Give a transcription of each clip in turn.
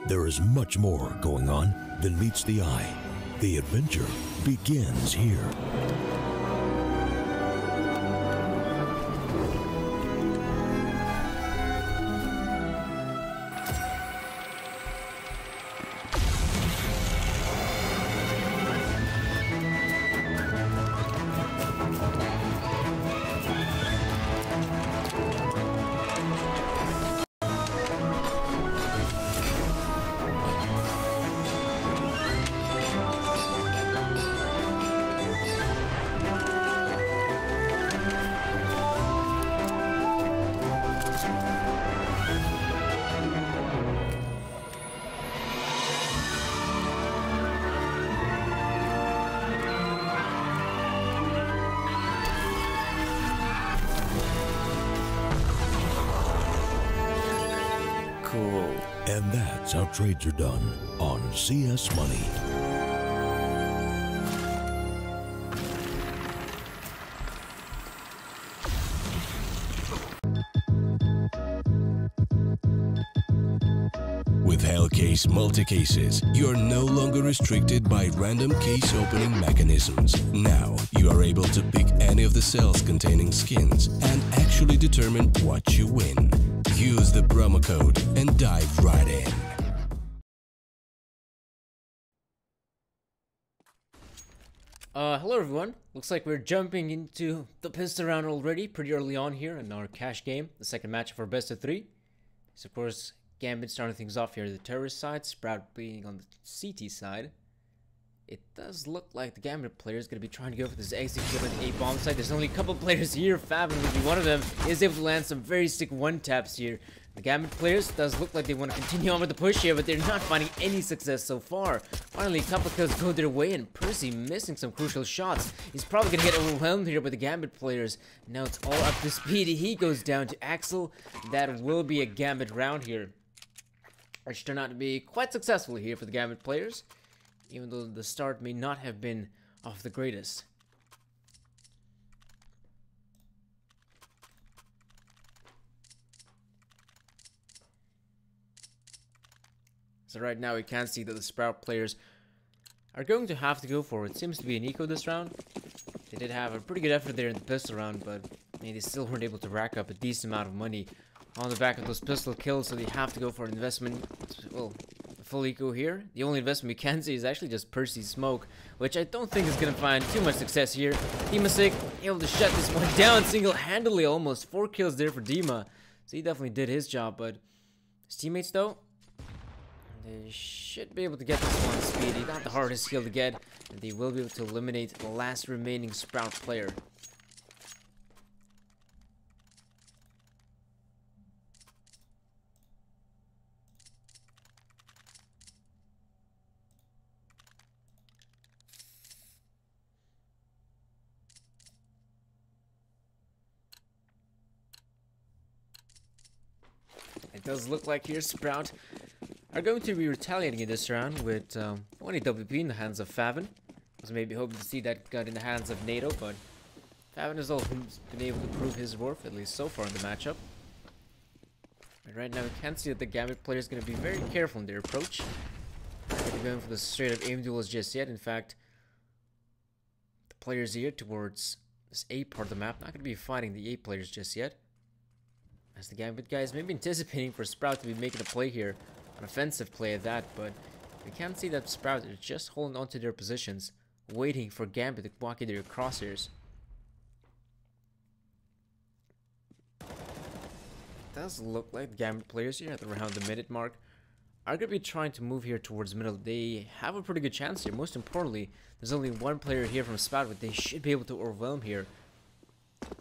There is much more going on than meets the eye. The adventure begins here. And that's how trades are done on CS Money. With Hellcase multi-cases, you're no longer restricted by random case opening mechanisms. Now, you are able to pick any of the cells containing skins and actually determine what you win. Use the promo code and dive right in. Hello everyone. Looks like we're jumping into the pistol round already pretty early on here in our cash game. The second match of our best of 3. So of course, Gambit starting things off here, the terrorist side, Sprout being on the CT side. It does look like the Gambit player is going to be trying to go for this execute on the A-bomb side. There's only a couple players here. Favin will be one of them. He is able to land some very sick one-taps here. The Gambit players does look like they want to continue on with the push here, but they're not finding any success so far. Finally, a couple kills go their way, and Percy missing some crucial shots. He's probably going to get overwhelmed here by the Gambit players. Now it's all up to speed. He goes down to Axel. That will be a Gambit round here, which turned out to be quite successful here for the Gambit players, even though the start may not have been of the greatest. So right now we can see that the Sprout players are going to have to go for it. Seems to be an eco this round. They did have a pretty good effort there in the pistol round, but they still weren't able to rack up a decent amount of money on the back of those pistol kills, so they have to go for an investment. Well, full eco here. The only investment we can see is actually just Percy's smoke, which I don't think is going to find too much success here. Dimasic able to shut this one down single-handedly, almost 4 kills there for Dima. So he definitely did his job, but his teammates though, they should be able to get this one speedy. Not the hardest kill to get, and they will be able to eliminate the last remaining Sprout player. It does look like here Sprout are going to be retaliating in this round with only WP in the hands of Favin. I was maybe hoping to see that gun in the hands of NATO, but Favin has also been able to prove his worth, at least so far in the matchup. And right now we can see that the Gambit player is going to be very careful in their approach. Not going to be going for the straight up aim duels just yet. In fact, the players here towards this A part of the map not going to be fighting the A players just yet, as the Gambit guys may be anticipating for Sprout to be making a play here. An offensive play at that, but we can see that Sprout is just holding on to their positions, waiting for Gambit to walk in their crosshairs. It does look like the Gambit players here at around the minute mark are going to be trying to move here towards middle. They have a pretty good chance here. Most importantly, there's only one player here from Sprout, but they should be able to overwhelm here.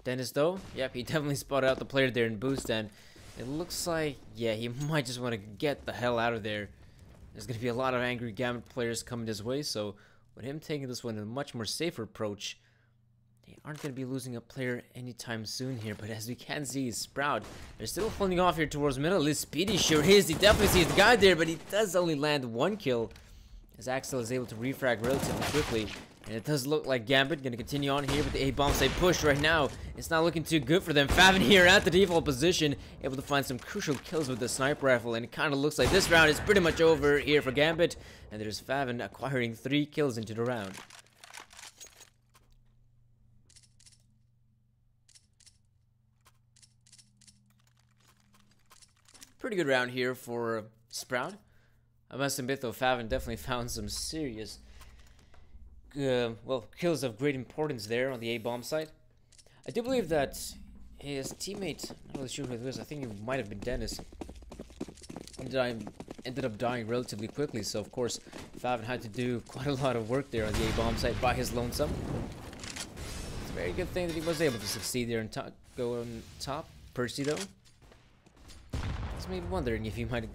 Dennis though, yep, he definitely spotted out the player there in boost, and it looks like, yeah, he might just want to get the hell out of there. There's going to be a lot of angry Gambit players coming this way, so with him taking this one in a much more safer approach, they aren't going to be losing a player anytime soon here. But as we can see, Sprout, they're still holding off here towards middle. At least Speedy sure is. He definitely sees the guy there, but he does only land 1 kill, as Axel is able to refrag relatively quickly. And it does look like Gambit gonna continue on here with the A-bomb site push right now. It's not looking too good for them. Favin here at the default position, able to find some crucial kills with the sniper rifle, and it kind of looks like this round is pretty much over here for Gambit. And there's Favin acquiring 3 kills into the round. Pretty good round here for Sprout. I must admit though, Favin definitely found some serious well, kills of great importance there on the A-bomb site. I do believe that his teammate, I'm not really sure who it was, I think it might have been Dennis, ended up dying relatively quickly, so of course Favin had to do quite a lot of work there on the A-bomb site by his lonesome. It's a very good thing that he was able to succeed there and go on top. Percy though, it's maybe wondering if he might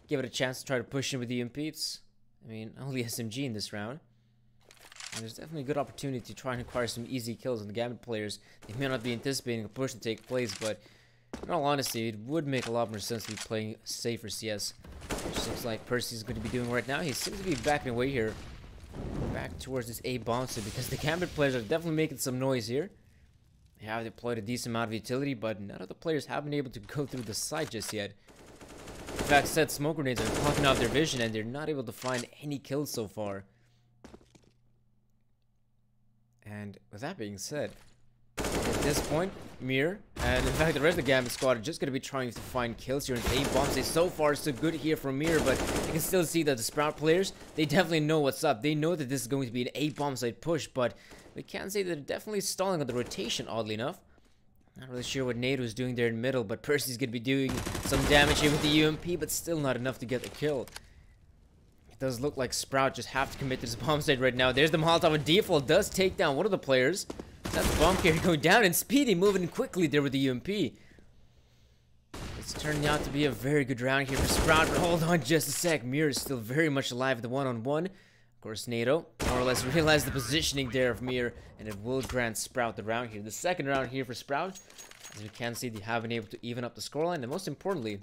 give it a chance to try to push him with the UMPs. I mean, only SMG in this round. And there's definitely a good opportunity to try and acquire some easy kills on the Gambit players. They may not be anticipating a push to take place, but in all honesty, it would make a lot more sense to be playing safer CS. Which seems like Percy's going to be doing right now. He seems to be backing away here. Back towards this A-bomb site because the Gambit players are definitely making some noise here. They have deployed a decent amount of utility, but none of the players have been able to go through the site just yet. In fact, said smoke grenades are blocking off their vision and they're not able to find any kills so far. And with that being said, at this point, Mir, and in fact the rest of the Gambit squad are just going to be trying to find kills here in the A-bomb site. So far so good here from Mir, but you can still see that the Sprout players, they definitely know what's up. They know that this is going to be an A-bomb site push, but we can say that they're definitely stalling on the rotation, oddly enough. Not really sure what NATO is doing there in the middle, but Percy's going to be doing some damage here with the UMP, but still not enough to get the kill. It does look like Sprout just have to commit to this bomb site right now. There's the Molotov, and default does take down one of the players. That's the bomb carrier going down, and Speedy moving quickly there with the UMP. It's turning out to be a very good round here for Sprout, but hold on just a sec. Mir is still very much alive with the one-on-one. Of course, NATO more or less realized the positioning there of Mir, and it will grant Sprout the round here. The second round here for Sprout, as we can see, they have been able to even up the scoreline, and most importantly,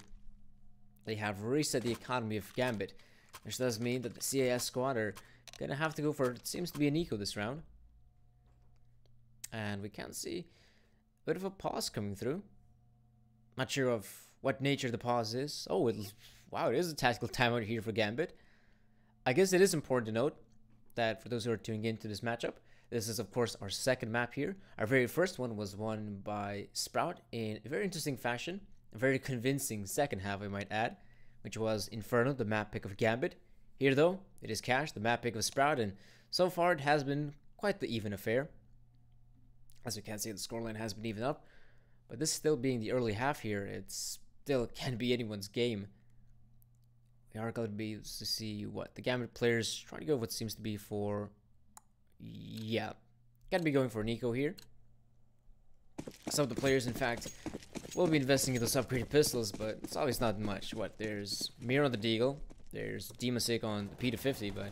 they have reset the economy of Gambit, which does mean that the CAS squad are gonna have to go for, it seems to be an eco this round. And we can see a bit of a pause coming through. Not sure of what nature the pause is. Oh, wow, it is a tactical timeout here for Gambit. I guess it is important to note that for those who are tuning into this matchup, this is of course our second map here. Our very first one was won by Sprout in a very interesting fashion. A very convincing second half, I might add, which was Inferno, the map pick of Gambit. Here though, it is Cash, the map pick of Sprout, and so far it has been quite the even affair. As we can see, the scoreline has been even up, but this still being the early half here, it still can be anyone's game. We are going to be to see what the Gambit players trying to go what seems to be for, yeah, gotta be going for an eco here. Some of the players, in fact, will be investing in those upgraded pistols, but it's always not much. What, there's Mir on the Deagle, there's Demasig on the P250, but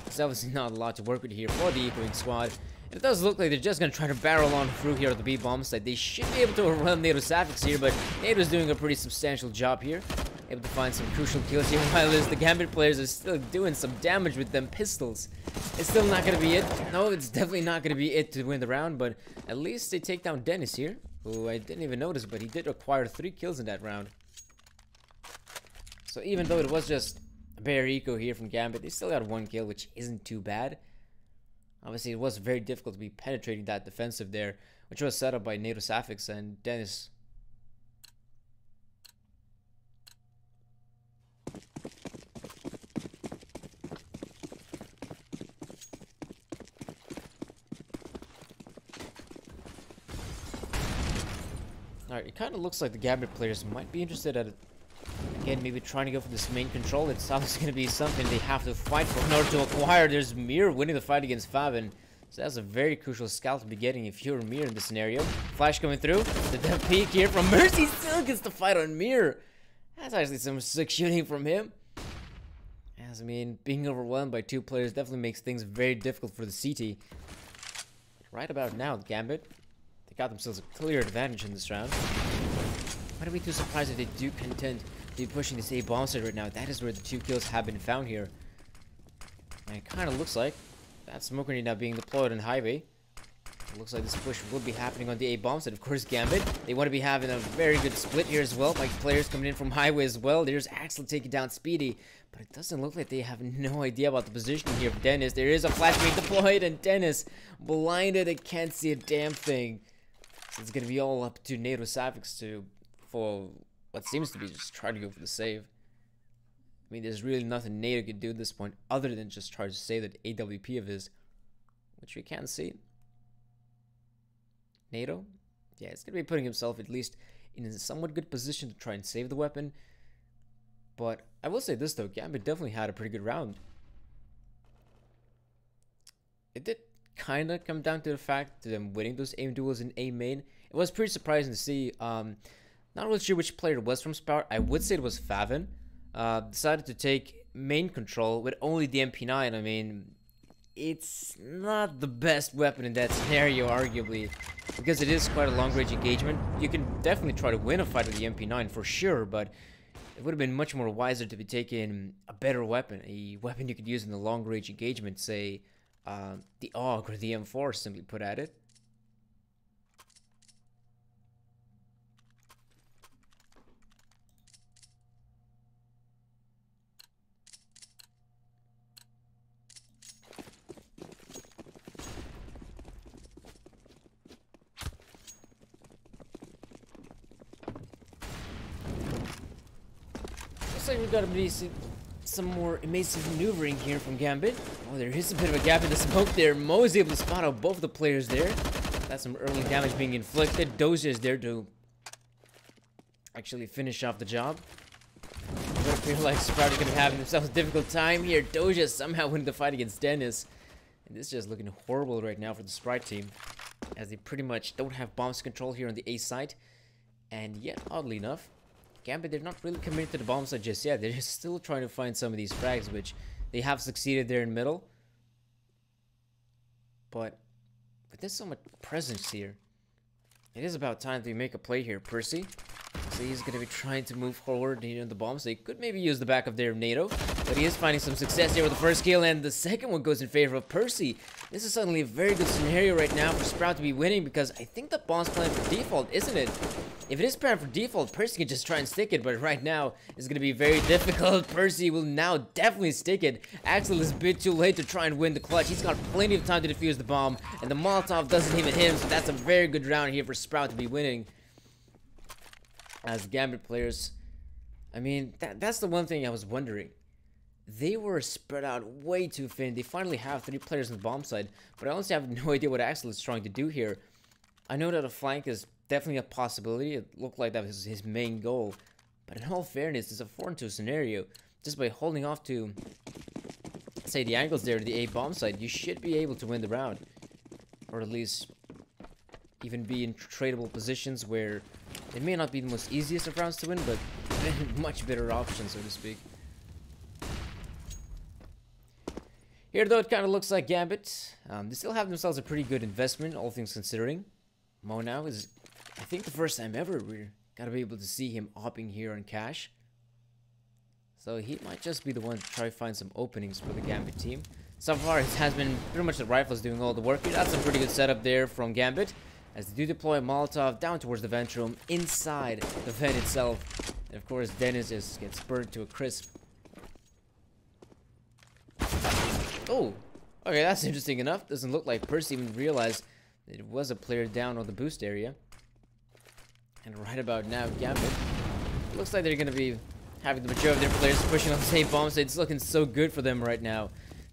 there's obviously not a lot to work with here for the ecoing squad. And it does look like they're just going to try to barrel on through here at the B-bomb site. They should be able to overrun NATO Safix here, but NATO's doing a pretty substantial job here. Able to find some crucial kills here, while the Gambit players are still doing some damage with them pistols. It's still not going to be it. No, it's definitely not going to be it to win the round, but at least they take down Dennis here, who I didn't even notice, but he did acquire 3 kills in that round. So even though it was just a bare eco here from Gambit, they still got 1 kill, which isn't too bad. Obviously, it was very difficult to be penetrating that defensive there, which was set up by NATO Safix and Dennis. Alright, it kind of looks like the Gambit players might be interested at it. Again, maybe trying to go for this main control. It's obviously going to be something they have to fight for in order to acquire. There's Mir winning the fight against Favin. So that's a very crucial scout to be getting if you're Mir in this scenario. Flash coming through. The death peek here from Mercy still gets the fight on Mir. That's actually some sick shooting from him. As I mean, being overwhelmed by 2 players definitely makes things very difficult for the CT. Right about now, Gambit, they got themselves a clear advantage in this round. Wouldn't be too surprised if they do contend to be pushing this A-bomb site right now. That is where the 2 kills have been found here. And it kind of looks like That smoke grenade now being deployed on highway. It looks like this push will be happening on the A bomb side. Of course, Gambit. They want to be having a very good split here as well. Like players coming in from highway as well. There's Axel taking down Speedy. But it doesn't look like they have no idea about the positioning here of Dennis. There is a flash being deployed, and Dennis blinded and can't see a damn thing. So it's going to be all up to NATO Savix for what seems to be just try to go for the save. I mean, there's really nothing NATO could do at this point other than just try to save that AWP of his, which we can't see. NATO, yeah, it's going to be putting himself at least in a somewhat good position to try and save the weapon. But I will say this though, Gambit definitely had a pretty good round. It did kind of come down to the fact that them winning those aim duels in A main. It was pretty surprising to see. Not really sure which player it was from Sprout. I would say it was Favin. Decided to take main control with only the MP9. I mean, it's not the best weapon in that scenario, arguably, because it is quite a long-range engagement. You can definitely try to win a fight with the MP9 for sure, but it would have been much more wiser to be taking a better weapon, a weapon you could use in the long-range engagement, say the AUG or the M4, simply put at it. Looks like we've got to be some more amazing maneuvering here from Gambit. Oh, there is a bit of a gap in the smoke there. Mo is able to spot out both the players there. That's some early damage being inflicted. Doja is there to actually finish off the job. I feel like Sprout is going to be having themselves a difficult time here. Doja somehow winning the fight against Dennis. And this is just looking horrible right now for the Sprite team, as they pretty much don't have bombs control here on the A site. And yet, oddly enough, Gambit, they're not really committed to the bomb side just yet. They're just still trying to find some of these frags, which they have succeeded there in middle. But there's so much presence here. It is about time to make a play here. Percy, so he's going to be trying to move forward in the bomb, so he could maybe use the back of their NATO. But he is finding some success here with the first kill, and the second one goes in favor of Percy. This is suddenly a very good scenario right now for Sprout to be winning, because I think the bomb's planned for default, isn't it? If it is planned for default, Percy can just try and stick it, but right now it's going to be very difficult. Percy will now definitely stick it. Axel is a bit too late to try and win the clutch. He's got plenty of time to defuse the bomb, and the Molotov doesn't even hit him, so that's a very good round here for Sprout to be winning. As Gambit players, I mean, that's the one thing I was wondering. They were spread out way too thin. They finally have 3 players on the bomb side, but I honestly have no idea what Axel is trying to do here. I know that a flank is definitely a possibility. It looked like that was his main goal, but in all fairness, it's a 4-2 scenario. Just by holding off to, say, the angles there to the A bomb side, you should be able to win the round, or at least even be in tradable positions where it may not be the most easiest of rounds to win, but much better options, so to speak. Here, though, it kind of looks like Gambit. They still have themselves a pretty good investment, all things considering. Mo now is, I think, the first time ever we're gonna be able to see him opping here on cash. So he might just be the one to try to find some openings for the Gambit team. So far, it has been pretty much the rifles doing all the work here. That's a pretty good setup there from Gambit, as they do deploy a Molotov down towards the vent room, inside the vent itself. And of course, Dennis just gets burned to a crisp. Oh, okay, that's interesting enough. Doesn't look like Percy even realized that it was a player down on the boost area. And right about now, Gambit, looks like they're going to be having the majority of their players pushing on the same bomb, so it's looking so good for them right now.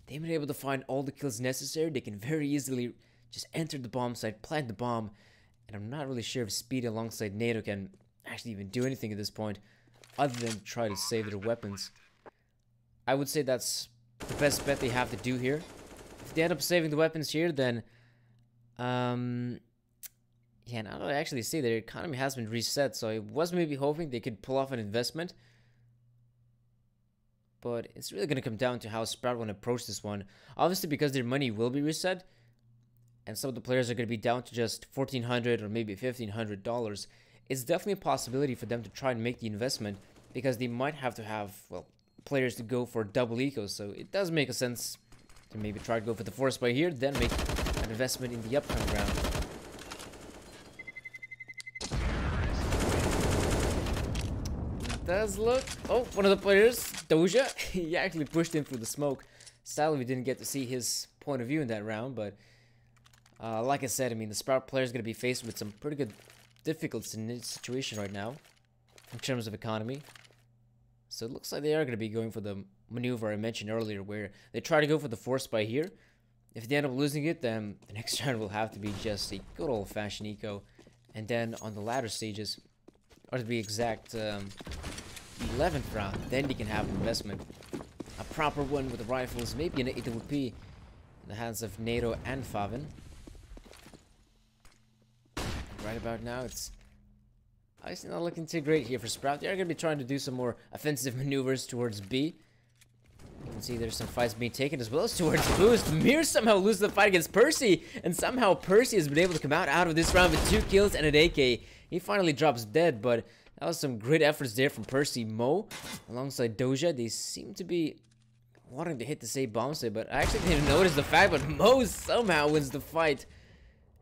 They've been able to find all the kills necessary. They can very easily just enter the bomb site, plant the bomb, and I'm not really sure if Speed alongside NATO can actually even do anything at this point, other than try to save their weapons. I would say that's the best bet they have to do here. If they end up saving the weapons here, then yeah, now that I actually see their economy has been reset, so I was maybe hoping they could pull off an investment. But it's really going to come down to how Sprout want to approach this one. Obviously, because their money will be reset, and some of the players are going to be down to just $1,400 or maybe $1,500, it's definitely a possibility for them to try and make the investment, because they might have to have, well, players to go for double ecos, so it does make a sense Can maybe try to go for the force by here, then make an investment in the upcoming round. It does look... Oh, one of the players, Doja, he actually pushed in through the smoke. Sadly, we didn't get to see his point of view in that round, but like I said, I mean, the Sprout player is going to be faced with some pretty good difficult situation right now in terms of economy. So it looks like they are going to be going for the maneuver I mentioned earlier, where they try to go for the force buy here. If they end up losing it, then the next round will have to be just a good old-fashioned eco. And then on the latter stages, or to be exact, 11th round, then you can have an investment. A proper one with the rifles, maybe an AWP in the hands of NATO and Favin. Right about now, it's obviously not looking too great here for Sprout. They are going to be trying to do some more offensive maneuvers towards B. You can see there's some fights being taken as well as towards Boost. Mir somehow loses the fight against Percy, and somehow Percy has been able to come out of this round with 2 kills and an AK. He finally drops dead, but that was some great efforts there from Percy. Mo, alongside Doja, they seem to be wanting to hit the same bomb site, but I actually didn't even notice the fact, but Mo somehow wins the fight.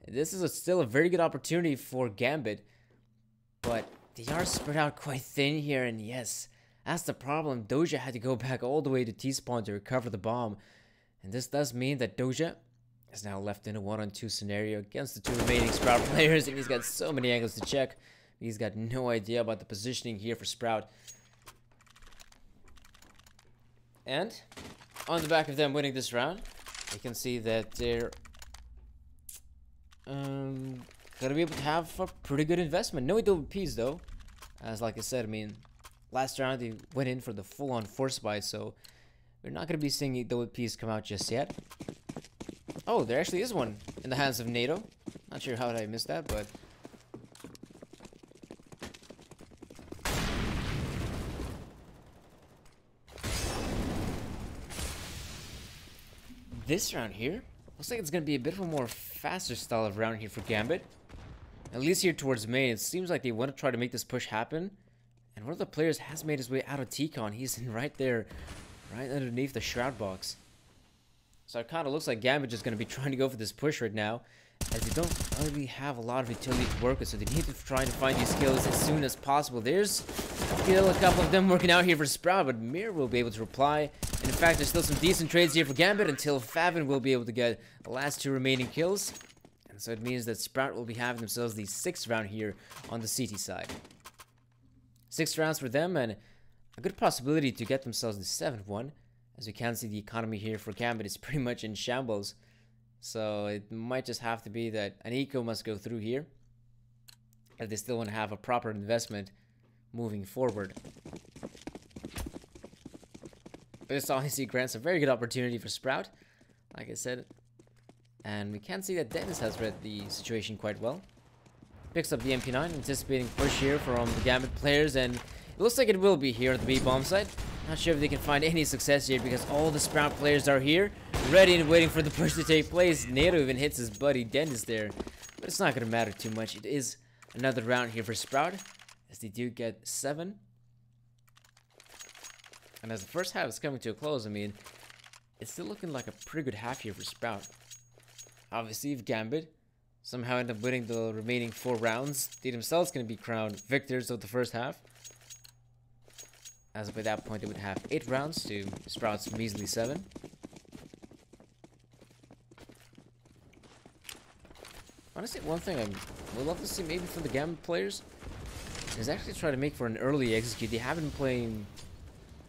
This is still a very good opportunity for Gambit, but they are spread out quite thin here, and yes, that's the problem. Doja had to go back all the way to T-spawn to recover the bomb, and this does mean that Doja is now left in a 1-on-2 scenario against the 2 remaining Sprout players, and he's got so many angles to check. He's got no idea about the positioning here for Sprout. And on the back of them winning this round, you can see that they're gonna be able to have a pretty good investment. No AWPs though, as like I said, I mean, last round they went in for the full-on force buy, so we're not gonna be seeing AWPs come out just yet. Oh, there actually is one in the hands of NATO. Not sure how did I miss that, but this round here looks like it's going to be a bit of a more faster style of round here for Gambit. At least here towards main, it seems like they want to try to make this push happen. And one of the players has made his way out of T-Con. He's in right there, right underneath the shroud box. So it kind of looks like Gambit just going to be trying to go for this push right now, as they don't really have a lot of utility to work with, so they need to try to find these kills as soon as possible. There's still a couple of them working out here for Sprout, but Mir will be able to reply. And in fact, there's still some decent trades here for Gambit until Favin will be able to get the last 2 remaining kills. And so it means that Sprout will be having themselves the 6th round here on the CT side. 6 rounds for them, and a good possibility to get themselves the 7th one. As you can see, the economy here for Gambit is pretty much in shambles. So it might just have to be that an eco must go through here, if they still want to have a proper investment moving forward. But this obviously grants a very good opportunity for Sprout, like I said. And we can see that Dennis has read the situation quite well. Picks up the MP9, anticipating push here from the Gambit players, and it looks like it will be here at the B bomb site. Not sure if they can find any success here because all the Sprout players are here, ready and waiting for the push to take place. NATO even hits his buddy Dennis there, but it's not going to matter too much. It is another round here for Sprout, as they do get 7. And as the first half is coming to a close, I mean, it's still looking like a pretty good half here for Sprout. Obviously, if Gambit somehow end up winning the remaining 4 rounds, they themselves going to be crowned victors of the first half. As by that point, they would have 8 rounds to Sprout's measly 7. Honestly, one thing I would love to see maybe from the Gambit players is actually try to make for an early execute. They have been playing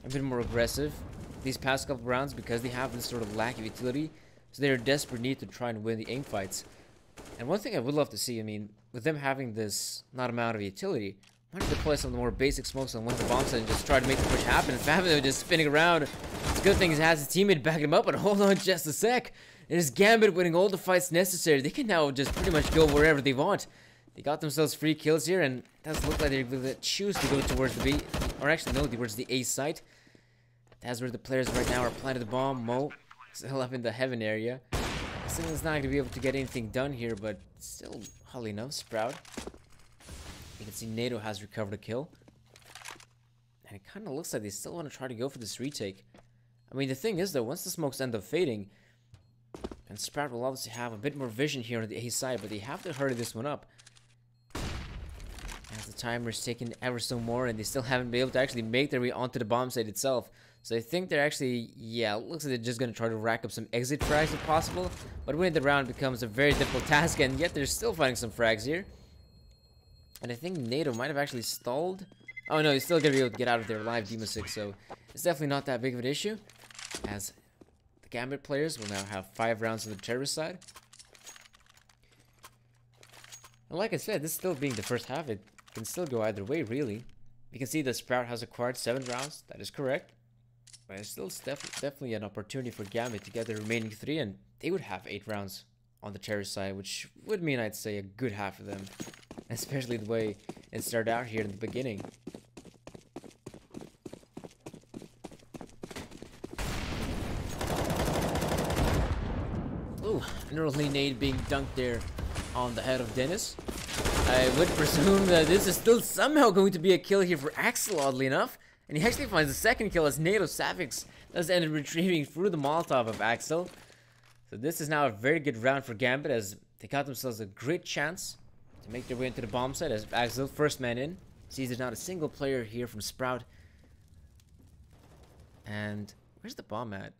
a bit more aggressive these past couple rounds because they have this sort of lack of utility. So they're in desperate need to try and win the aim fights. And one thing I would love to see, I mean, with them having this not amount of utility, why don't they play some of the more basic smokes on one of the bomb site and just try to make the push happen? Favin just spinning around. It's a good thing he has his teammate backing him up, but hold on just a sec. It is Gambit winning all the fights necessary. They can now just pretty much go wherever they want. They got themselves free kills here, and it does look like they're going to choose to go towards the B, or actually no, towards the A site. That's where the players right now are planting the bomb. Mo still up in the heaven area. Still is not going to be able to get anything done here, but still, oddly enough, Sprout. You can see NATO has recovered a kill. And it kind of looks like they still want to try to go for this retake. I mean, the thing is, though, once the smokes end up fading, And Sprout will obviously have a bit more vision here on the A side, but they have to hurry this one up. As the timer's taking ever so more, and they still haven't been able to actually make their way onto the bomb site itself. So I think they're actually, yeah, it looks like they're just going to try to rack up some exit frags if possible. But winning the round becomes a very difficult task, and yet they're still finding some frags here. And I think NATO might have actually stalled. Oh no, he's still going to be able to get out of there alive, Demo 6, so it's definitely not that big of an issue. As the Gambit players will now have 5 rounds on the terrorist side. And like I said, this still being the first half, it can still go either way, really. You can see that Sprout has acquired 7 rounds, that is correct. But it's still definitely an opportunity for Gambit to get the remaining 3, and they would have 8 rounds on the terrorist side, which would mean, I'd say, a good half of them. Especially the way it started out here in the beginning. Ooh, an early nade being dunked there on the head of Dennis. I would presume that this is still somehow going to be a kill here for Axel, oddly enough. And he actually finds the second kill as NATO Savix does end up retrieving through the Molotov of Axel. So this is now a very good round for Gambit, as they got themselves a great chance to make their way into the bomb site as Axel, first man in. Sees there's not a single player here from Sprout. And where's the bomb at?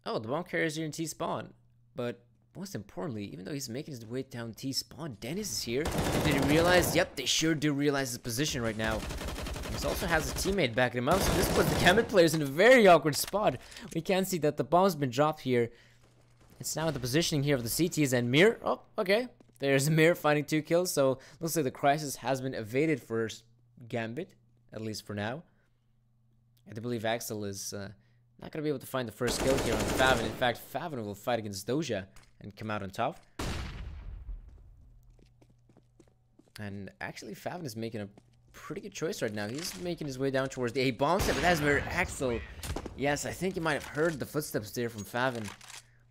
Oh, the bomb carrier's here in T-spawn. But most importantly, even though he's making his way down T-spawn, Dennis is here. Did he realize? Yep, they sure do realize his position right now. He also has a teammate backing him up, so this puts the Gambit players in a very awkward spot. We can see that the bomb's been dropped here. It's now the positioning here of the CTs and Mir. Oh, okay. There's Mir finding 2 kills, so looks like the crisis has been evaded for Gambit, at least for now. I do believe Axel is not going to be able to find the first kill here on Favin. In fact, Favin will fight against Doja and come out on top. And actually, Favin is making a pretty good choice right now. He's making his way down towards the A bomb set, but that's where Axel, yes, I think you might have heard the footsteps there from Favin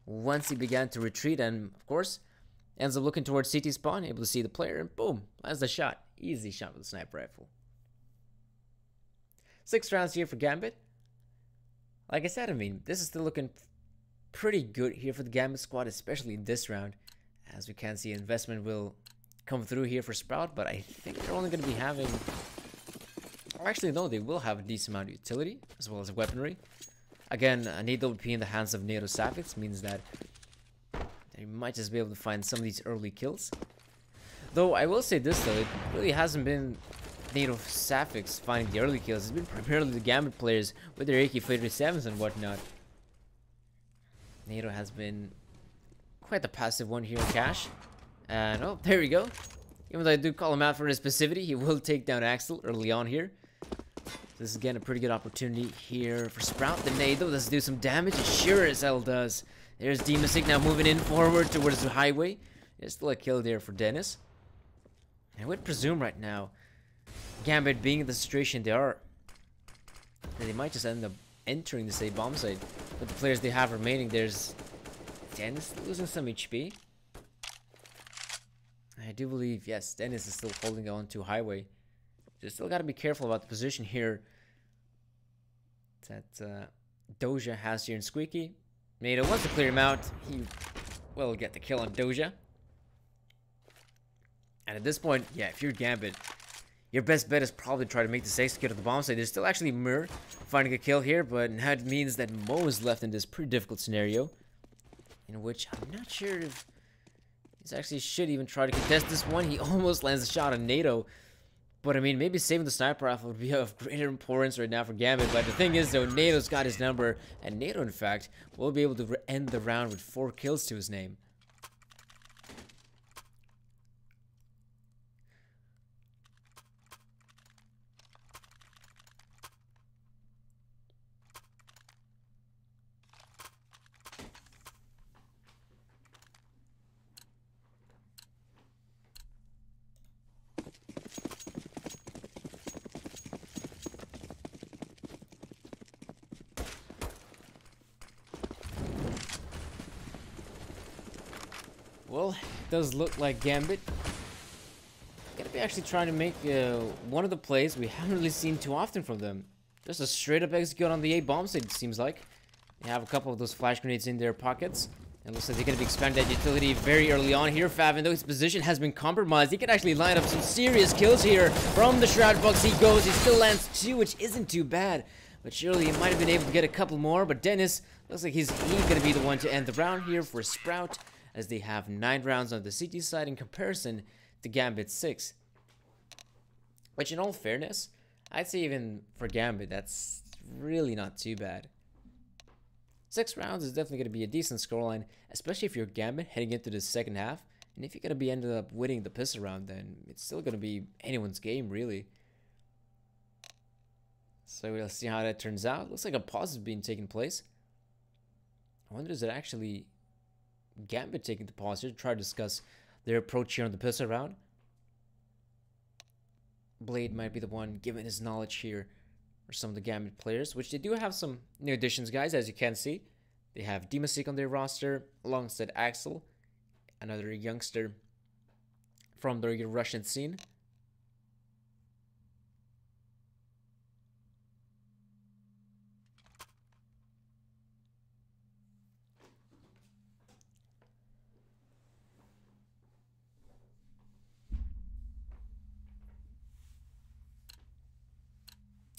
once he began to retreat, and of course ends up looking towards CT spawn, able to see the player, and boom, lands the shot. Easy shot with a sniper rifle. 6 rounds here for Gambit. Like I said, I mean, this is still looking pretty good here for the Gambit squad, especially in this round, as we can see investment will come through here for Sprout, but I think they're only going to be having, or actually no, they will have a decent amount of utility as well as weaponry. Again, a needle would be in the hands of NATO Savix means that they might just be able to find some of these early kills. Though I will say this though, it really hasn't been NATO Savix finding the early kills. It's been primarily the Gambit players with their AK-47s and whatnot. NATO has been quite the passive one here in Cash. And oh, there we go. Even though I do call him out for his passivity, he will take down Axel early on here. This is again a pretty good opportunity here for Sprout. The nade though does do some damage. It sure as hell does. There's Demasic now moving in forward towards the highway. There's still a kill there for Dennis. I would presume right now, Gambit being in the situation they are, that they might just end up entering the same bomb site. With the players they have remaining, there's Dennis losing some HP. I do believe, yes, Dennis is still holding on to highway. Just still got to be careful about the position here that Doja has here in Squeaky. NATO wants to clear him out. He will get the kill on Doja. And at this point, yeah, if you're Gambit, your best bet is probably try to make this execute of the bomb site. There's still actually Mir finding a kill here, but now it means that Mo is left in this pretty difficult scenario, in which I'm not sure if he actually should even try to contest this one. He almost lands a shot on NATO. But I mean, maybe saving the sniper rifle would be of greater importance right now for Gambit. But the thing is, though, NATO's got his number. And NATO, in fact, will be able to end the round with 4 kills to his name. Well, it does look like Gambit gonna be actually trying to make one of the plays we haven't really seen too often from them. Just a straight up execute on the A bomb site, it seems like. They have a couple of those flash grenades in their pockets. And looks like they're going to be expanding that utility very early on here. Favin, though his position has been compromised, he can actually line up some serious kills here. From the Shroud Box he goes. He still lands 2, which isn't too bad. But surely he might have been able to get a couple more. But Dennis looks like he's going to be the one to end the round here for Sprout, as they have 9 rounds on the CT side in comparison to Gambit 6. Which, in all fairness, I'd say even for Gambit, that's really not too bad. 6 rounds is definitely going to be a decent scoreline, especially if you're Gambit heading into the second half. And if you're going to be ended up winning the pistol round, then it's still going to be anyone's game, really. So we'll see how that turns out. Looks like a pause is being taken place. I wonder, is it actually Gambit taking the pause here to try to discuss their approach here on the pistol round? Blade might be the one giving his knowledge here for some of the Gambit players, which they do have some new additions, guys, as you can see. They have Demasik on their roster, alongside Axel, another youngster from the Russian scene.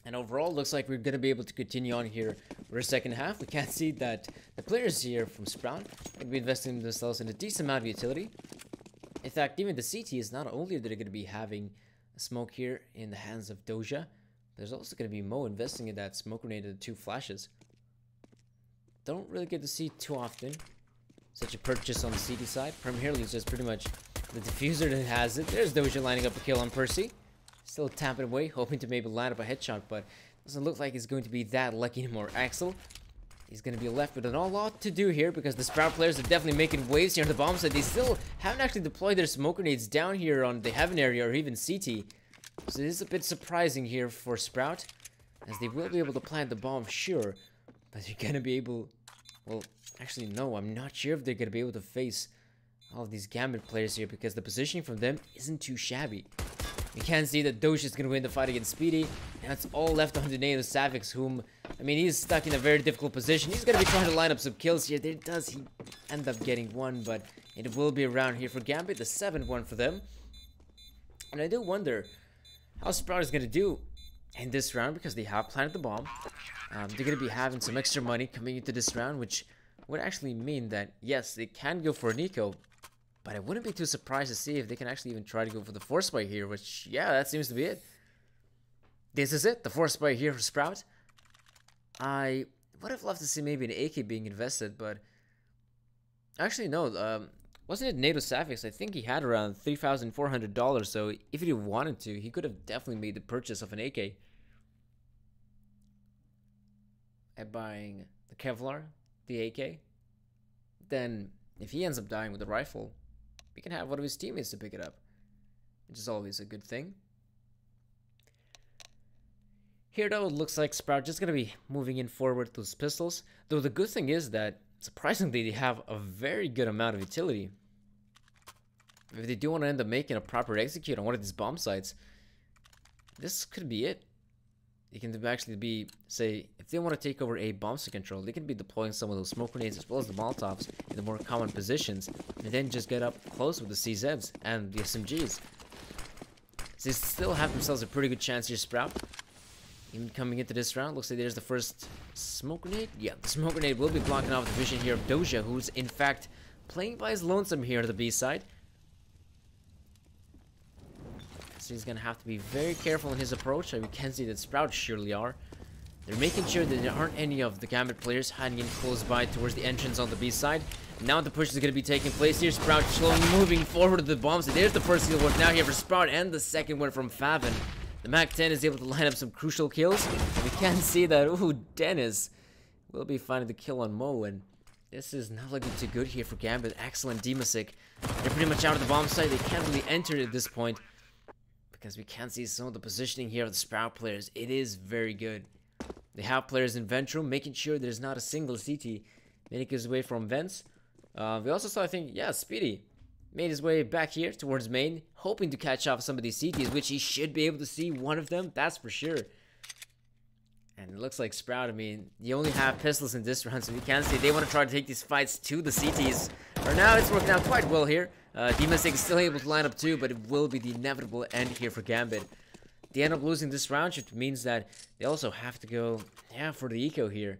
And overall, looks like we're going to be able to continue on here for the second half. We can see that the players here from Sprout will be investing themselves in a decent amount of utility. In fact, even the CT is not only that they're going to be having a smoke here in the hands of Doja, there's also going to be Mo investing in that smoke grenade and the 2 flashes. Don't really get to see too often such a purchase on the CT side. Primarily, it's just pretty much the diffuser that has it. There's Doja lining up a kill on Percy. Still tapping away, hoping to maybe line up a headshot, but doesn't look like he's going to be that lucky anymore. Axel, he's going to be left with a lot to do here, because the Sprout players are definitely making waves here on the bomb side. They still haven't actually deployed their smoke grenades down here on the Heaven area or even CT. So it is a bit surprising here for Sprout, as they will be able to plant the bomb, sure, but they're going to be able... Well, actually, no, I'm not sure if they're going to be able to face all of these Gambit players here, because the positioning from them isn't too shabby. You can see that Doge is going to win the fight against Speedy. And that's all left on the Nato Savix, whom, I mean, he's stuck in a very difficult position. He's going to be trying to line up some kills here. There does he end up getting one, but it will be around here for Gambit, the 7th one for them. And I do wonder how Sprout is going to do in this round, because they have planted the bomb. They're going to be having some extra money coming into this round, which would actually mean that, yes, they can go for an eco. But I wouldn't be too surprised to see if they can actually even try to go for the force spike here, which, yeah, that seems to be it. This is it, the force spike here for Sprout. I would have loved to see maybe an AK being invested, but... Actually, no, wasn't it NATO Savix? I think he had around $3,400, so if he wanted to, he could have definitely made the purchase of an AK. At buying the Kevlar, the AK. Then, if he ends up dying with a rifle, we can have one of his teammates to pick it up, which is always a good thing. Here, though, it looks like Sprout just going to be moving in forward with those pistols. Though the good thing is that, surprisingly, they have a very good amount of utility. If they do want to end up making a proper execute on one of these bomb sites, this could be it. It can actually be, say, if they want to take over a bomb site control, they can be deploying some of those smoke grenades as well as the Molotovs in the more common positions, and then just get up close with the CZs and the SMGs. So they still have themselves a pretty good chance here, Sprout. Even coming into this round, looks like there's the first smoke grenade. Yeah, the smoke grenade will be blocking off the vision here of Doja, who's in fact playing by his lonesome here on the B side. So he's going to have to be very careful in his approach. We can see that Sprout surely are. They're making sure that there aren't any of the Gambit players hiding in close by towards the entrance on the B side. Now the push is going to be taking place here. Sprout slowly moving forward to the bombs. There's the first kill one now here for Sprout, and the second one from Favin. The MAC-10 is able to line up some crucial kills. We can see that, ooh, Dennis will be finding the kill on Mo, and this is not looking too good here for Gambit. Excellent Demasik. They're pretty much out of the bomb site. They can't really enter at this point, because we can see some of the positioning here of the Sprout players. It is very good. They have players in vent room, making sure there's not a single CT making his way from vents. We also saw, I think, yeah, Speedy made his way back here towards main, hoping to catch off some of these CTs, which he should be able to see one of them, that's for sure. And it looks like Sprout, I mean, you only have pistols in this round, so we can see they want to try to take these fights to the CTs. For now, it's working out quite well here. Demonstick is still able to line up too, but it will be the inevitable end here for Gambit. They end up losing this round, which means that they also have to go, yeah, for the eco here.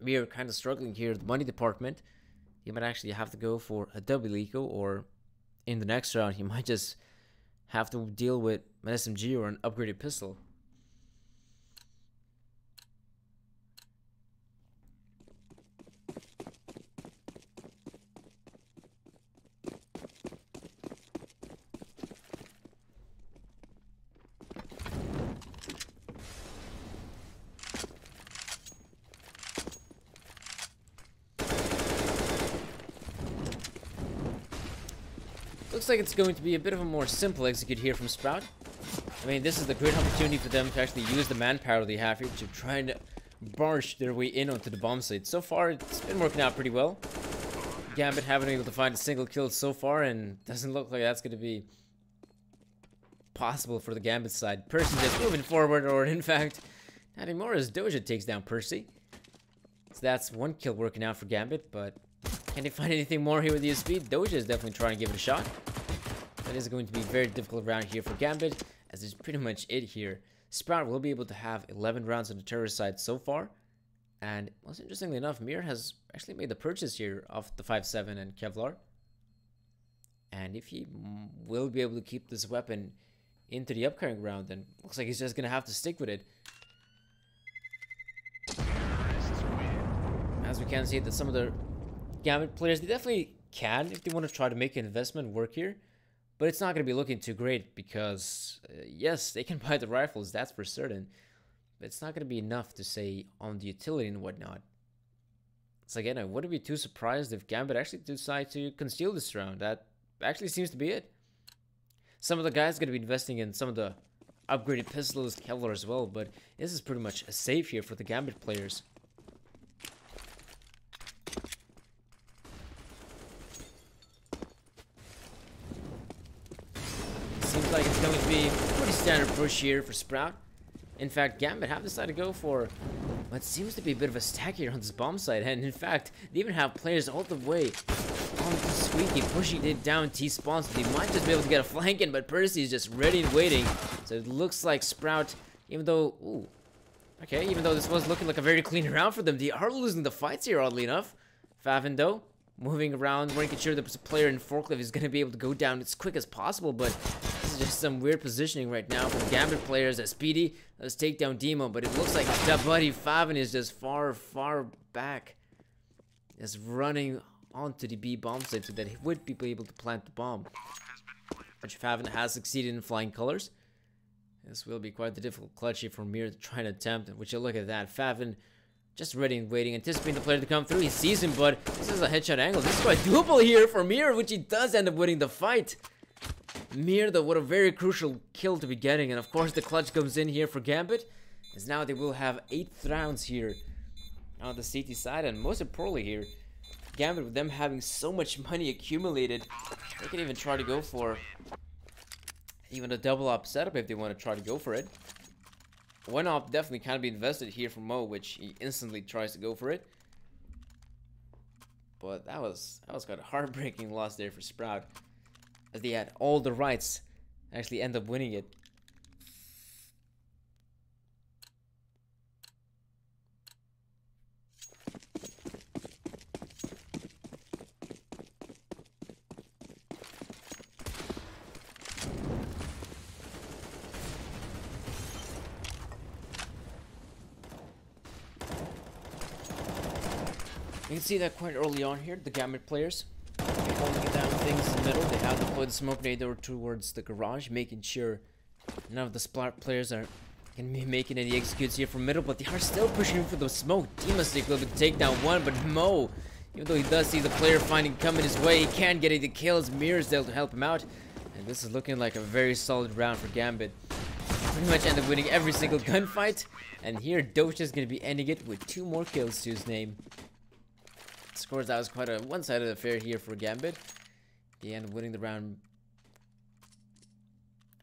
We are kind of struggling here, the money department. You might actually have to go for a double eco, or in the next round, you might just have to deal with an SMG or an upgraded pistol. Looks like it's going to be a bit of a more simple execute here from Sprout. I mean, this is the great opportunity for them to actually use the manpower they have here to try and barge their way in onto the bomb site. So far, it's been working out pretty well. Gambit haven't been able to find a single kill so far, and doesn't look like that's going to be possible for the Gambit side. Percy just moving forward, or in fact, not anymore as Doja takes down Percy. So that's one kill working out for Gambit, but can they find anything more here with the speed? Doja is definitely trying to give it a shot. That is going to be a very difficult round here for Gambit, as it's pretty much it here. Sprout will be able to have 11 rounds on the terrorist side so far. And most interestingly enough, Mir has actually made the purchase here of the 5.7 and Kevlar. And if he will be able to keep this weapon into the upcoming round, then looks like he's just going to have to stick with it. As we can see that some of the Gambit players, they definitely can if they want to try to make an investment work here. But it's not going to be looking too great because, yes, they can buy the rifles, that's for certain. But it's not going to be enough to say on the utility and whatnot. So again, I wouldn't be too surprised if Gambit actually decide to conceal this round. That actually seems to be it. Some of the guys are going to be investing in some of the upgraded pistols, Kevlar as well. But this is pretty much a save here for the Gambit players. Seems like it's going to be a pretty standard push here for Sprout. In fact, Gambit have decided to go for what seems to be a bit of a stack here on this bomb site. And in fact, they even have players all the way on the Squeaky pushing it down T-spawn. So they might just be able to get a flank in, but Percy is just ready and waiting. So it looks like Sprout, even though, even though this was looking like a very clean round for them, they are losing the fights here, oddly enough. Favin, though, moving around, making sure the player in forklift is going to be able to go down as quick as possible, but this is just some weird positioning right now for the Gambit players. As Speedy, let's take down Demo, but it looks like his buddy Favin is just far back, just running onto the B bomb site so that he would be able to plant the bomb, which Favin has succeeded in flying colors. This will be quite the difficult clutch here for Mir to try and attempt, which you look at that, Favin just ready and waiting, anticipating the player to come through. He sees him, but this is a headshot angle. This is quite doable here for Mir, which he does end up winning the fight. Mir, though, what a very crucial kill to be getting. And of course, the clutch comes in here for Gambit, as now they will have 8 rounds here on the CT side. And most importantly here, Gambit, with them having so much money accumulated, they can even try to go for even a double op setup if they want to try to go for it. One op definitely can be invested here from Mo, which he instantly tries to go for it. But that was quite a heartbreaking loss there for Sprout, as they had all the rights to actually end up winning it. You can see that quite early on here, the Gambit players holding down things in the middle. They have deployed the smoke grenade over towards the garage, making sure none of the Splat players are going to be making any executes here from middle, but they are still pushing for the smoke. Demonstick will take down one, but Mo, even though he does see the player finding coming his way, he can't get any kills. Mir's there to help him out, and this is looking like a very solid round for Gambit. Pretty much end up winning every single gunfight, and here Doja is going to be ending it with 2 more kills to his name. Scores, that was quite a one-sided affair here for Gambit. They end up winning the round.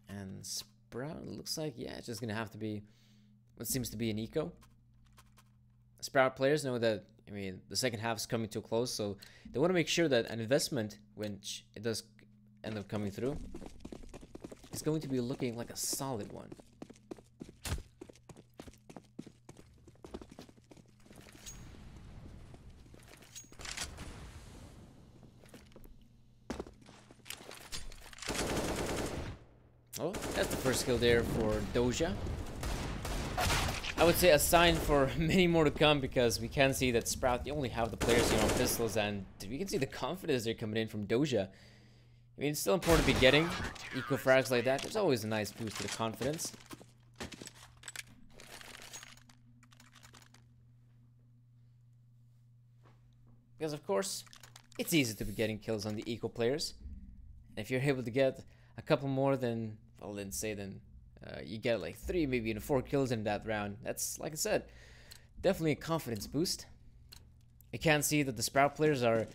And Sprout looks like, yeah, it's just going to have to be what seems to be an eco. Sprout players know that, I mean, the second half is coming to a close, so they want to make sure that an investment, which it does end up coming through, is going to be looking like a solid one. Oh, that's the first kill there for Doja. I would say a sign for many more to come, because we can see that Sprout, they only have the players here on pistols, and we can see the confidence they're coming in from Doja. I mean, it's still important to be getting eco frags like that. There's always a nice boost to the confidence. Because of course, it's easy to be getting kills on the eco players. And if you're able to get a couple more than, well, let's say then you get like 3, maybe even 4 kills in that round. That's, like I said, definitely a confidence boost. You can see that the Sprout players are,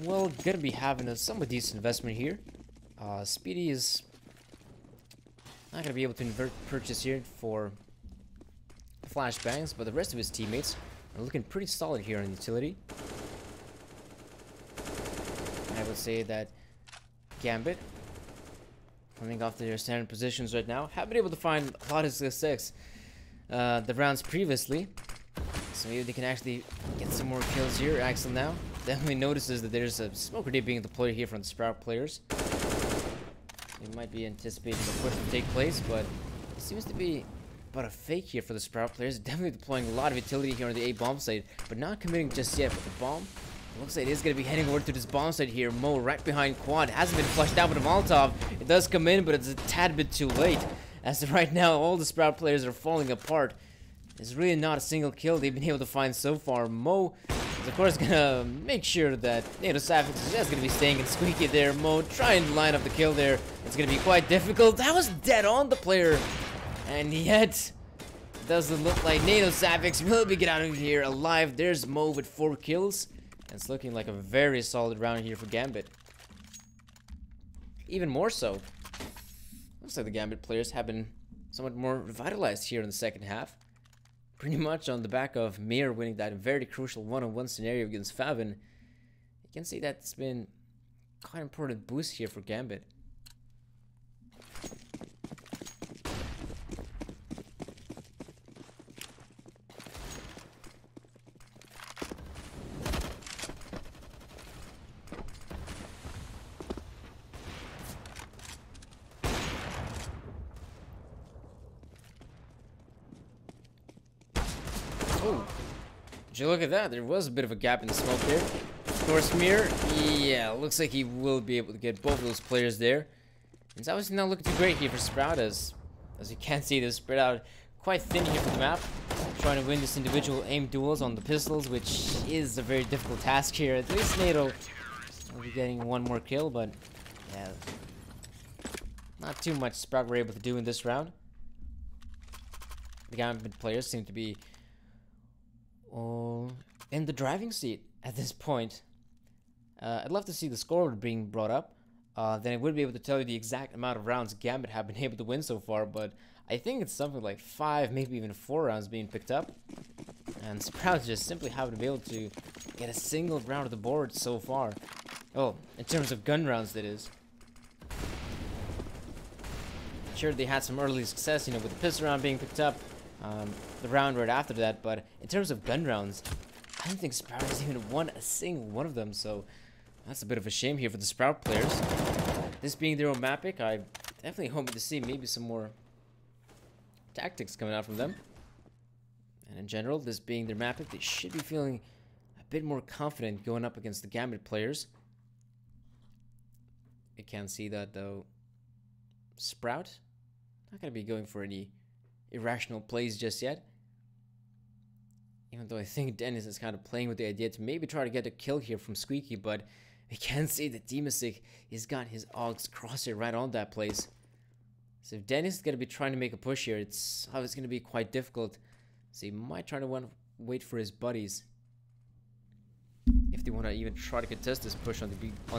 well, gonna be having a somewhat decent investment here. Speedy is not gonna be able to purchase here for flashbangs, but the rest of his teammates are looking pretty solid here on utility. I would say that Gambit, coming off their standard positions right now, have been able to find a lot of success the rounds previously. So maybe they can actually get some more kills here. Axel now definitely notices that there's a smoke grenade being deployed here from the Sprout players. They might be anticipating the push to take place, but it seems to be about a fake here for the Sprout players. Definitely deploying a lot of utility here on the A bomb site, but not committing just yet. But the bomb, it looks like it is going to be heading over to this bomb site here. Mo right behind Quad, hasn't been flushed out with a Molotov. It does come in, but it's a tad bit too late. As of right now, all the Sprout players are falling apart. There's really not a single kill they've been able to find so far. Mo is of course gonna make sure that NATO Savix is just gonna be staying in Squeaky there. Mo trying to line up the kill there. It's gonna be quite difficult. That was dead on the player. And yet, it doesn't look like NATO Savix will be get out of here alive. There's Mo with 4 kills. And it's looking like a very solid round here for Gambit. Even more so. Looks like the Gambit players have been somewhat more revitalized here in the second half. Pretty much on the back of Mir winning that very crucial one-on-one scenario against Favin. You can see that's been quite an important boost here for Gambit. Oh, did you look at that? There was a bit of a gap in the smoke there. Of course, Mir, yeah, looks like he will be able to get both of those players there. It's obviously not looking too great here for Sprout, as you can see, they're spread out quite thin here for the map. Trying to win this individual aim duels on the pistols, which is a very difficult task here. At least NATO will be getting 1 more kill, but yeah, not too much Sprout were able to do in this round. The Gambit players seem to be in the driving seat at this point. I'd love to see the score being brought up. Then I would be able to tell you the exact amount of rounds Gambit have been able to win so far, but I think it's something like 5, maybe even 4 rounds being picked up. And Sprout just simply haven't been able to get a single round of the board so far. Oh, in terms of gun rounds, that is. Sure, they had some early success, you know, with the pistol round being picked up. The round right after that, but in terms of gun rounds, I don't think Sprout has even won a single one of them, so that's a bit of a shame here for the Sprout players. This being their own map pick, I definitely hope to see maybe some more tactics coming out from them. And in general, this being their map pick, they should be feeling a bit more confident going up against the Gambit players. You can see that though, Sprout not going to be going for any irrational plays just yet. Even though I think Dennis is kind of playing with the idea to maybe try to get a kill here from Squeaky, but we can see that Demasik has got his Augs crosshair right on that place. So if Dennis is going to be trying to make a push here, it's going to be quite difficult. So he might try to wait for his buddies if they want to even try to contest this push on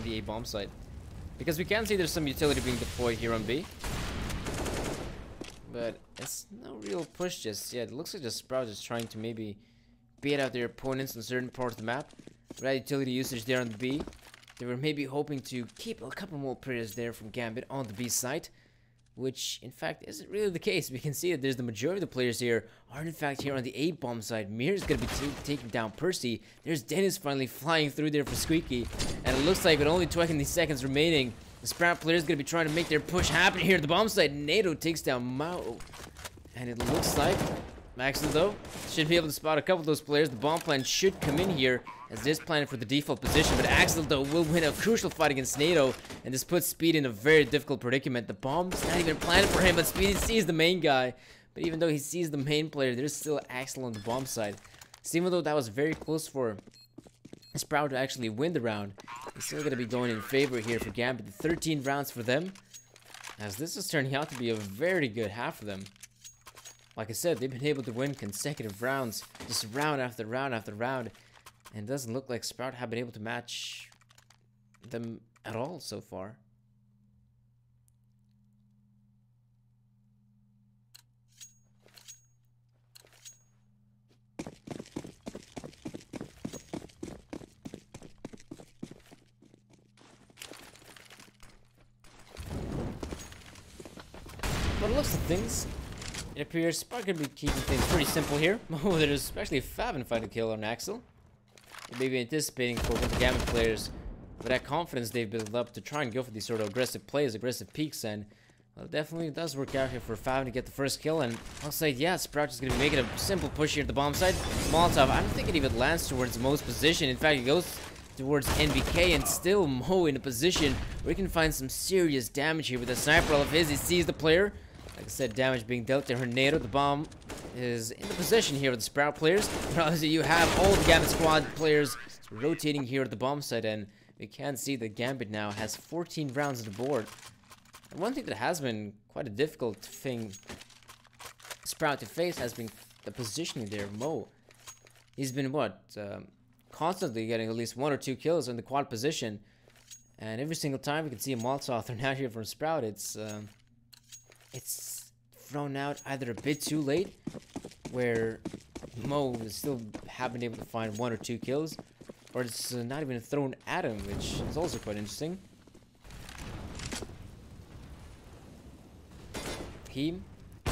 the A bomb site. Because we can see there's some utility being deployed here on B. but it's no real push just yet. It looks like the Sprout is trying to maybe bait out their opponents in certain parts of the map. Without utility usage there on the B, they were maybe hoping to keep a couple more players there from Gambit on the B side, which in fact isn't really the case. We can see that there's the majority of the players here are in fact here on the A bomb side. Mir's gonna be taking down Percy. There's Dennis finally flying through there for Squeaky, and it looks like with only 20 seconds remaining, the Sprout players gonna be trying to make their push happen here at the bomb side. NATO takes down Mao, and it looks like Maxwell though should be able to spot a couple of those players. The bomb plan should come in here as it is planning for the default position, but Axel though will win a crucial fight against NATO, and this puts Speedy in a very difficult predicament. The bomb's not even planted for him, but Speedy sees the main guy. But even though he sees the main player, there's still Axel on the bomb side. So even though that was very close for Sprout to actually win the round, it's still going to be going in favor here for Gambit. 13 rounds for them, as this is turning out to be a very good half for them. Like I said, they've been able to win consecutive rounds, just round after round after round. And it doesn't look like Sprout have been able to match them at all so far. But it looks at things, it appears Sprout could be keeping things pretty simple here. Oh, there's actually a Fab fighting kill on Axel. Maybe anticipating for the Gambit players with that confidence they've built up to try and go for these sort of aggressive plays, aggressive peaks, and well, it definitely does work out here for Fab to get the first kill. And I'll say, yeah, Sprout is going to be making a simple push here at the bomb side. Molotov, I don't think it even lands towards Mo's position. In fact, it goes towards NBK, and still Mo in a position where he can find some serious damage here with a sniper of his. He sees the player. Like I said, damage being dealt to Tornado. The bomb is in the possession here with the Sprout players. But obviously, you have all the Gambit squad players rotating here at the bomb site, and we can see that Gambit now has 14 rounds on the board. And one thing that has been quite a difficult thing Sprout to face has been the positioning there. Mo, he's been constantly getting at least 1 or 2 kills in the quad position, and every single time we can see a Molotov thrown out here from Sprout, it's thrown out either a bit too late, where Mo still have been able to find 1 or 2 kills, or it's not even thrown at him, which is also quite interesting. He,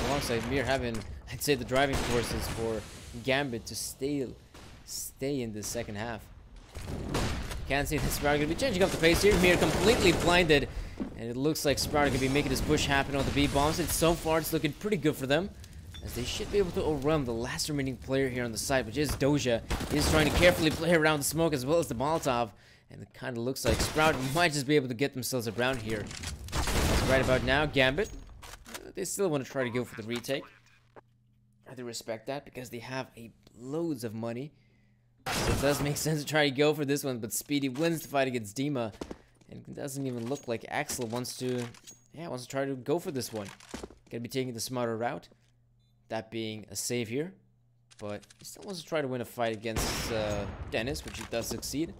alongside Mir, having, I'd say, the driving forces for Gambit to stay in the second half. Can't see that Sprout gonna be changing up the pace here. Mir completely blinded, and it looks like Sprout gonna be making his push happen on the B bombs. And so far, it's looking pretty good for them, as they should be able to overwhelm the last remaining player here on the site, which is Doja. He's trying to carefully play around the smoke as well as the Molotov, and it kind of looks like Sprout might just be able to get themselves around here. So right about now, Gambit, they still want to try to go for the retake. I do respect that because they have loads of money. So it does make sense to try to go for this one, but Speedy wins the fight against Dima, and it doesn't even look like Axel wants to try to go for this one. Gonna be taking the smarter route, that being a save here, but he still wants to try to win a fight against Dennis, which he does succeed.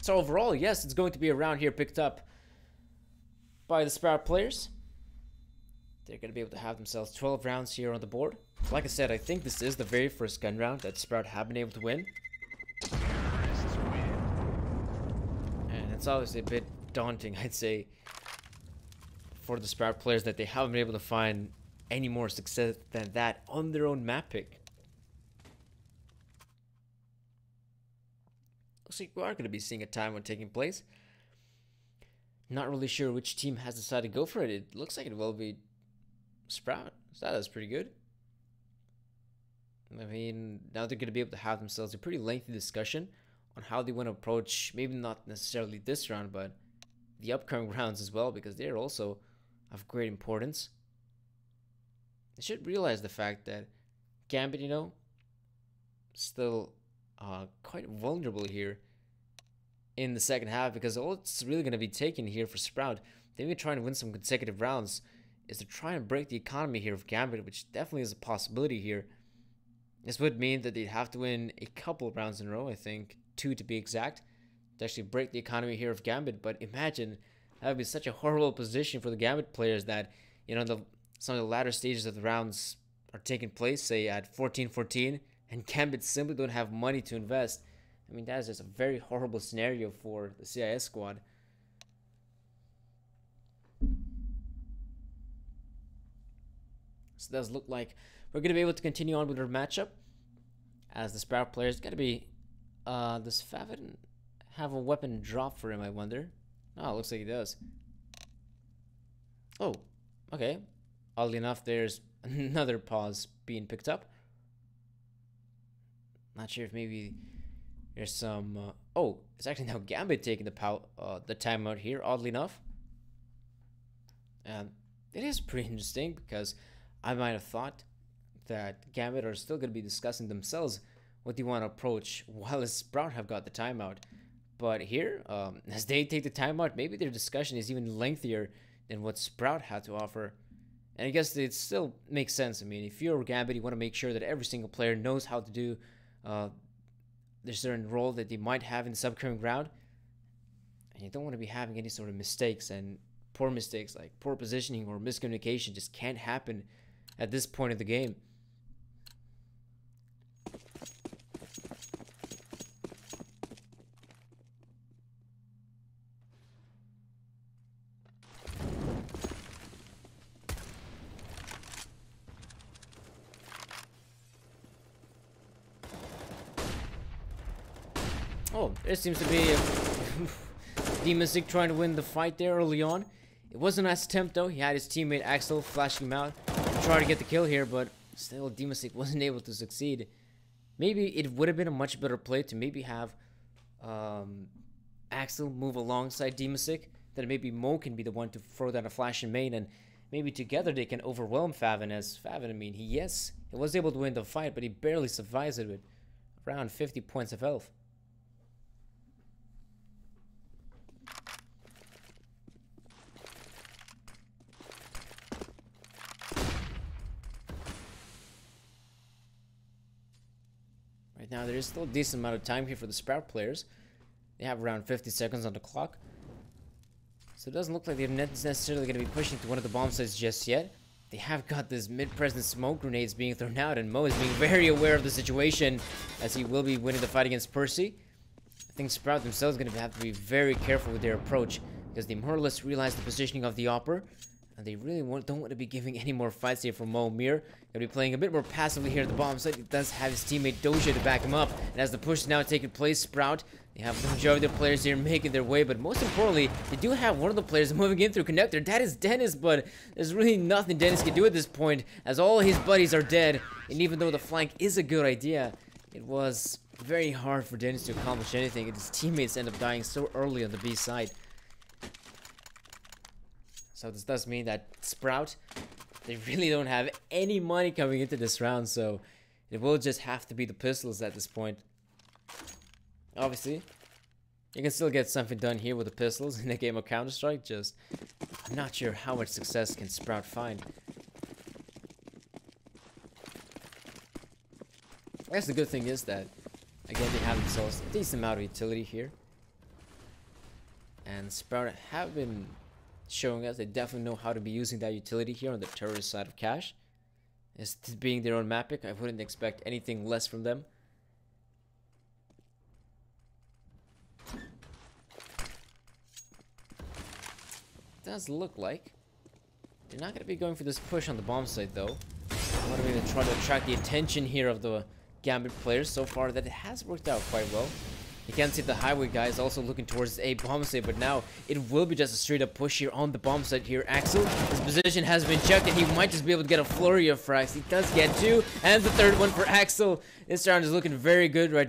So overall, yes, it's going to be a round here picked up by the Sprout players. They're going to be able to have themselves 12 rounds here on the board. Like I said, I think this is the very first gun round that Sprout have been able to win. And it's obviously a bit daunting, I'd say, for the Sprout players that they haven't been able to find any more success than that on their own map pick. Looks like we are going to be seeing a time when taking place. Not really sure which team has decided to go for it. It looks like it will be Sprout. So that's pretty good. I mean, now they're going to be able to have themselves a pretty lengthy discussion on how they want to approach, maybe not necessarily this round, but the upcoming rounds as well, because they're also of great importance. They should realize the fact that Gambit, still quite vulnerable here in the second half, because all it's really going to be taken here for Sprout, they've been trying to win some consecutive rounds, is to try and break the economy here of Gambit, which definitely is a possibility here. This would mean that they'd have to win a couple of rounds in a row, I think 2 to be exact, to actually break the economy here of Gambit. But imagine, that would be such a horrible position for the Gambit players that, you know, some of the latter stages of the rounds are taking place, say at 14-14, and Gambit simply don't have money to invest. I mean, that is just a very horrible scenario for the CIS squad. So it does look like we're going to be able to continue on with our matchup, as the Sprout player is going to be... does Favin have a weapon drop for him, I wonder? Oh, it looks like he does. Oh, okay. Oddly enough, there's another pause being picked up. Not sure if maybe there's some... oh, it's actually now Gambit taking the timeout here, oddly enough. And it is pretty interesting, because I might have thought that Gambit are still going to be discussing themselves what they want to approach while Sprout have got the timeout. But here, as they take the timeout, maybe their discussion is even lengthier than what Sprout had to offer. And I guess it still makes sense. I mean, if you're Gambit, you want to make sure that every single player knows how to do their certain role that they might have in the upcoming round. And you don't want to be having any sort of mistakes, and poor mistakes like poor positioning or miscommunication just can't happen at this point of the game. Oh, there seems to be Demastic trying to win the fight there early on. It was a nice attempt though. He had his teammate Axel flashing him out to try to get the kill here, but still Demastic wasn't able to succeed. Maybe it would have been a much better play to maybe have Axel move alongside Demastic. Then maybe Mo can be the one to throw down a flash in main, and maybe together they can overwhelm Favin. As Favin, I mean, he was able to win the fight, but he barely survives it with around 50 points of health. Right now, there is still a decent amount of time here for the Sprout players. They have around 50 seconds on the clock. So it doesn't look like they're necessarily going to be pushing to one of the bomb sites just yet. They have got this mid-present smoke grenades being thrown out, and Mo is being very aware of the situation, as he will be winning the fight against Percy. I think Sprout themselves are going to have to be very careful with their approach, because they more or less realize the positioning of the Opper, and they really don't want to be giving any more fights here for Mo Mir. Going to be playing a bit more passively here at the bomb site. He does have his teammate Doja to back him up, and as the push is now taking place, Sprout, they have the majority of the players here making their way, but most importantly, they do have one of the players moving in through connector. That is Dennis, but there's really nothing Dennis can do at this point, as all his buddies are dead. And even though the flank is a good idea, it was very hard for Dennis to accomplish anything, and his teammates end up dying so early on the B side. So this does mean that Sprout, they really don't have any money coming into this round, so it will just have to be the pistols at this point. Obviously, you can still get something done here with the pistols in a game of Counter-Strike, just I'm not sure how much success can Sprout find. I guess the good thing is that, again, they have themselves a decent amount of utility here. And Sprout have been showing us they definitely know how to be using that utility here on the terrorist side of Cash. As being their own map pick, I wouldn't expect anything less from them. Does look like they're not going to be going for this push on the bomb site though. I want to be try to attract the attention here of the Gambit players. So far that it has worked out quite well. You can see the highway guy is also looking towards a bomb site, but now it will be just a straight up push here on the bomb site here. Axel, his position has been checked, and he might just be able to get a flurry of frags. He does get two, and the third one for Axel. This round is looking very good right